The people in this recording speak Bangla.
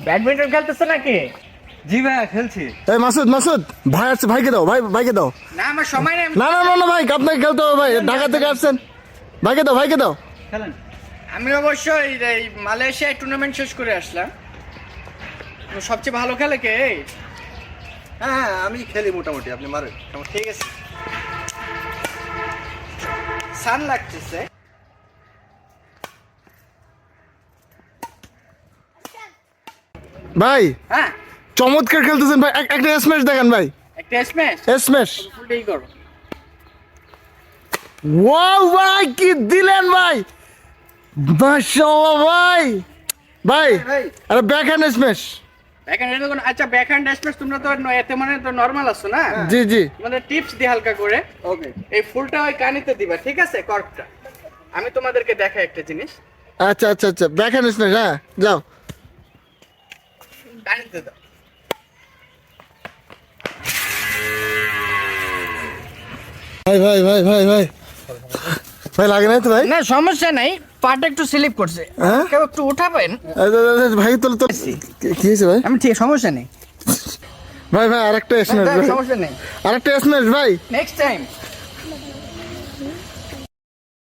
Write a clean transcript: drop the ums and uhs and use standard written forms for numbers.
ব্যাডমিন্টন খেলতেছ নাকি? জি ভাই খেলছি। এই মাসুদ ভাই আছে, ভাইকে দাও, ভাইকে দাও। না আমার সময় নেই। না ভাই, আপনাকে খেলতে হবে ভাই, ঢাকা থেকে আসছেন। ভাইকে দাও। খেলেন। আমি অবশ্যই এই মালয়েশিয়ায় টুর্নামেন্ট শেষ করে আসলাম। তো সবচেয়ে ভালো খেলে কে? হ্যাঁ আমি খেলি মোটামুটি, আপনি মারেন। ঠিক আছে। সান লাগতেছে। ভাই হ্যাঁ চমৎকার খেলতেছেন ভাই, একটা স্ম্যাশ দেখান ভাই। একটা স্ম্যাশ। স্ম্যাশ। ফুলটাই করো। ওয়াও ভাই, কি দিলেন ভাই, মাশাআল্লাহ ভাই। আরে ব্যাকহ্যান্ড স্ম্যাশ। ব্যাকহ্যান্ড এটা কোন? আচ্ছা ব্যাকহ্যান্ড স্ম্যাশ তোমরা তো এতে মানে তো নরমাল আছো না? জি তোমাদের টিপস দি হালকা করে। ওকে। এই ফুলটা ওই কানিতে দিবা, ঠিক আছে? কর্কটা আমি তোমাদেরকে দেখাই একটা জিনিস। আচ্ছা ব্যাকহ্যান্ড স্ম্যাশ। হ্যাঁ যাও। কানিতে দাও। ভাই লাগে নাই তো ভাই? না সমস্যা নাই, পাটা একটু স্লিপ করছে। হ্যাঁ? কেউ একটু উঠাবেন? ভাই তো কি হয়েছে ভাই? আমি ঠিক, সমস্যা নেই। ভাই আরেকটা স্ম্যাশ, সমস্যা নেই, আরেকটা স্ম্যাশ ভাই। Next time.